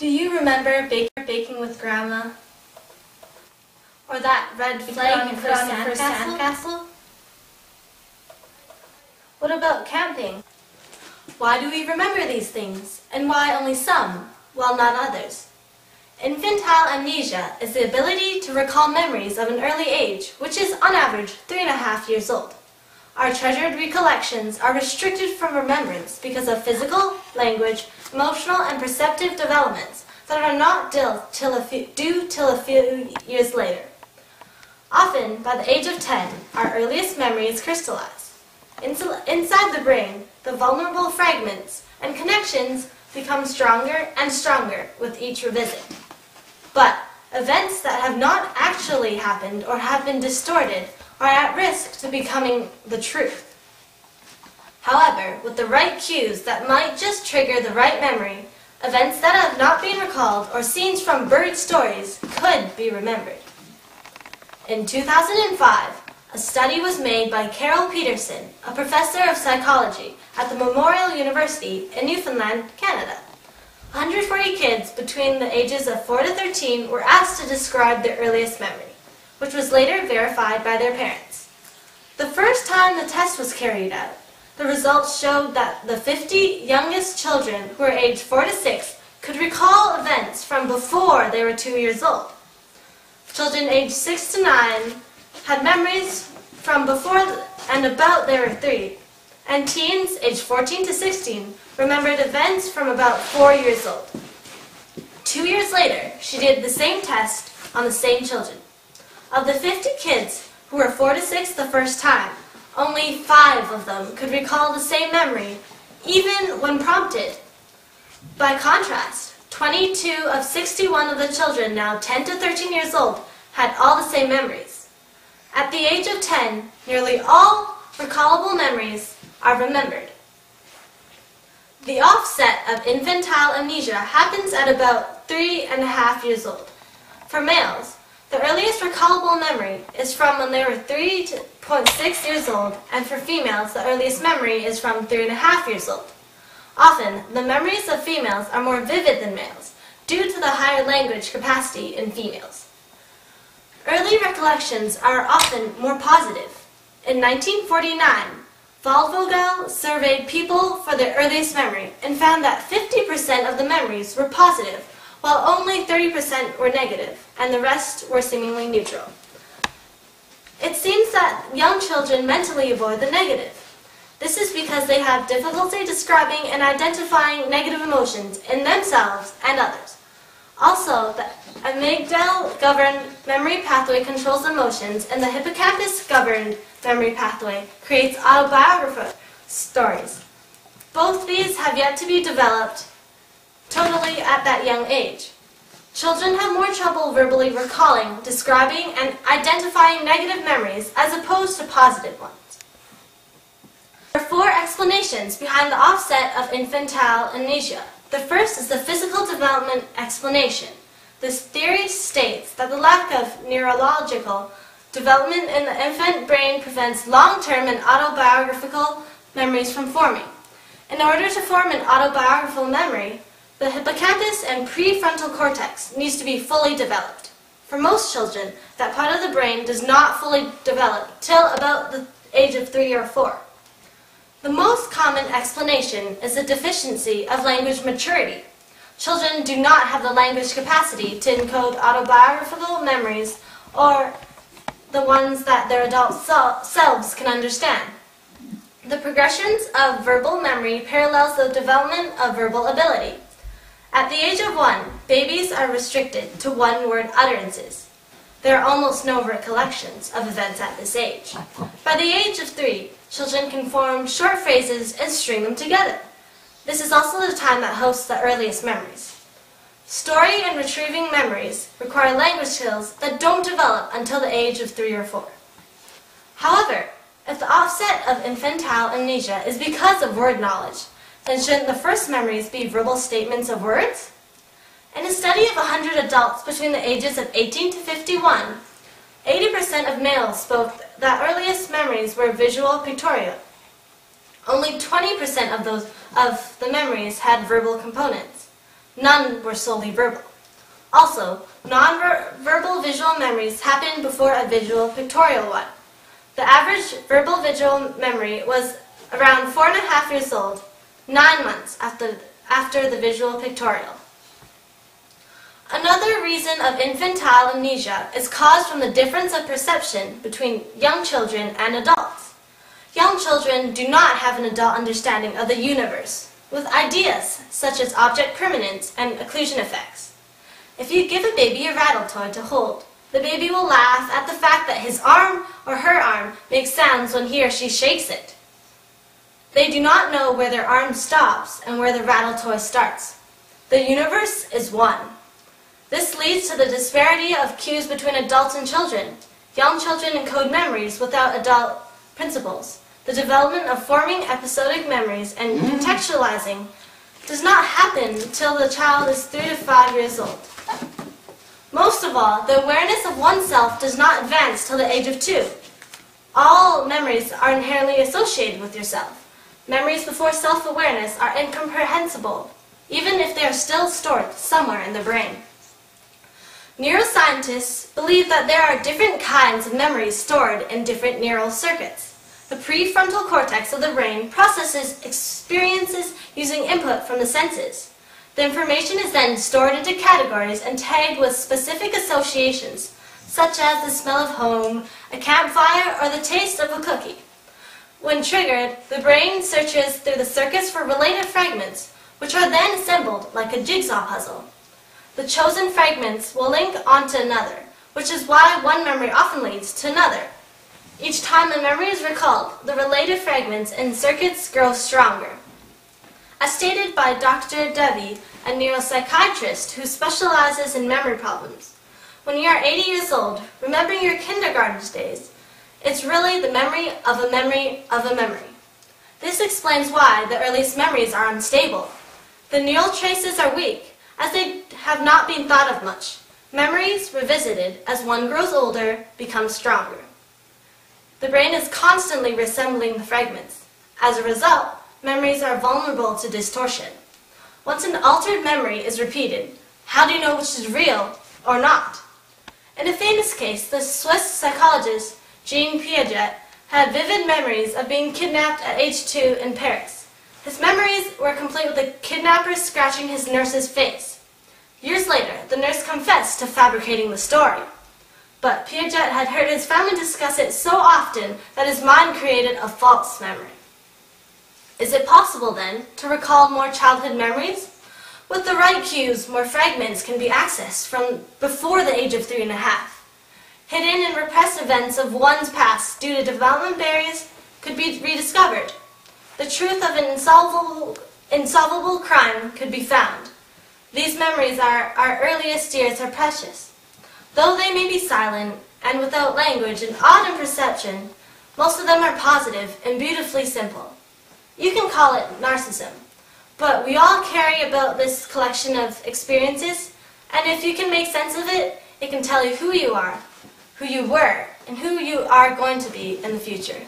Do you remember baking with Grandma? Or that red flag on your first sandcastle? What about camping? Why do we remember these things, and why only some, while not others? Infantile amnesia is the ability to recall memories of an early age, which is on average 3.5 years old. Our treasured recollections are restricted from remembrance because of physical, language, emotional, and perceptive developments that are not due till a few years later. Often, by the age of 10, our earliest memories crystallize. Inside the brain, the vulnerable fragments and connections become stronger and stronger with each revisit. But events that have not actually happened or have been distorted are at risk to becoming the truth. However, with the right cues that might just trigger the right memory, events that have not been recalled or scenes from buried stories could be remembered. In 2005, a study was made by Carol Peterson, a professor of psychology at the Memorial University in Newfoundland, Canada. 140 kids between the ages of 4 to 13 were asked to describe their earliest memory, which was later verified by their parents. The first time the test was carried out, the results showed that the 50 youngest children who were aged 4 to 6 could recall events from before they were 2 years old. Children aged 6 to 9 had memories from before and about they were 3, and teens aged 14 to 16 remembered events from about 4 years old. 2 years later, she did the same test on the same children. Of the 50 kids who were 4 to 6 the first time, only 5 of them could recall the same memory, even when prompted. By contrast, 22 of 61 of the children, now 10 to 13 years old, had all the same memories. At the age of 10, nearly all recallable memories are remembered. The offset of infantile amnesia happens at about 3.5 years old. For males, the earliest recallable memory is from when they were 3.6 years old, and for females, the earliest memory is from 3.5 years old. Often, the memories of females are more vivid than males, due to the higher language capacity in females. Early recollections are often more positive. In 1949, Volvogel surveyed people for their earliest memory and found that 50% of the memories were positive, while only 30% were negative, and the rest were seemingly neutral. It seems that young children mentally avoid the negative. This is because they have difficulty describing and identifying negative emotions in themselves and others. Also, the amygdala-governed memory pathway controls emotions, and the hippocampus-governed memory pathway creates autobiographical stories. Both these have yet to be developed totally at that young age. Children have more trouble verbally recalling, describing, and identifying negative memories as opposed to positive ones. There are 4 explanations behind the offset of infantile amnesia. The first is the physical development explanation. This theory states that the lack of neurological development in the infant brain prevents long-term and autobiographical memories from forming. In order to form an autobiographical memory, the hippocampus and prefrontal cortex needs to be fully developed. For most children, that part of the brain does not fully develop till about the age of 3 or 4. The most common explanation is the deficiency of language maturity. Children do not have the language capacity to encode autobiographical memories or the ones that their adult selves can understand. The progressions of verbal memory parallels the development of verbal ability. At the age of 1, babies are restricted to one-word utterances. There are almost no recollections of events at this age. By the age of 3, children can form short phrases and string them together. This is also the time that hosts the earliest memories. Story and retrieving memories require language skills that don't develop until the age of 3 or 4. However, if the offset of infantile amnesia is because of word knowledge, then shouldn't the first memories be verbal statements of words? In a study of 100 adults between the ages of 18 to 51, 80% of males spoke that earliest memories were visual pictorial. Only 20% of the memories had verbal components. None were solely verbal. Also, non-verbal visual memories happen before a visual pictorial one. The average verbal visual memory was around 4.5 years old, 9 months after the visual pictorial. Another reason of infantile amnesia is caused from the difference of perception between young children and adults. Young children do not have an adult understanding of the universe, with ideas such as object permanence and occlusion effects. If you give a baby a rattle toy to hold, the baby will laugh at the fact that his arm or her arm makes sounds when he or she shakes it. They do not know where their arm stops and where the rattle toy starts. The universe is one. This leads to the disparity of cues between adults and children. Young children encode memories without adult principles. The development of forming episodic memories and contextualizing does not happen until the child is 3 to 5 years old. Most of all, the awareness of oneself does not advance till the age of 2. All memories are inherently associated with yourself. Memories before self-awareness are incomprehensible, even if they are still stored somewhere in the brain. Neuroscientists believe that there are different kinds of memories stored in different neural circuits. The prefrontal cortex of the brain processes experiences using input from the senses. The information is then stored into categories and tagged with specific associations, such as the smell of home, a campfire, or the taste of a cookie. When triggered, the brain searches through the circuits for related fragments, which are then assembled like a jigsaw puzzle. The chosen fragments will link onto another, which is why one memory often leads to another. Each time a memory is recalled, the related fragments and circuits grow stronger. As stated by Dr. Devi, a neuropsychiatrist who specializes in memory problems, when you are 80 years old, remembering your kindergarten days, it's really the memory of a memory of a memory. This explains why the earliest memories are unstable. The neural traces are weak, as they have not been thought of much. Memories, revisited as one grows older, become stronger. The brain is constantly reassembling the fragments. As a result, memories are vulnerable to distortion. Once an altered memory is repeated, how do you know which is real or not? In a famous case, the Swiss psychologist Jean Piaget had vivid memories of being kidnapped at age 2 in Paris. His memories were complete with the kidnapper scratching his nurse's face. Years later, the nurse confessed to fabricating the story. But Piaget had heard his family discuss it so often that his mind created a false memory. Is it possible, then, to recall more childhood memories? With the right cues, more fragments can be accessed from before the age of 3.5. Hidden and repressed events of one's past due to development barriers could be rediscovered. The truth of an insolvable crime could be found. These memories our earliest years are precious. Though they may be silent and without language and odd in perception, most of them are positive and beautifully simple. You can call it narcissism, but we all carry about this collection of experiences, and if you can make sense of it, it can tell you who you are, who you were, and who you are going to be in the future.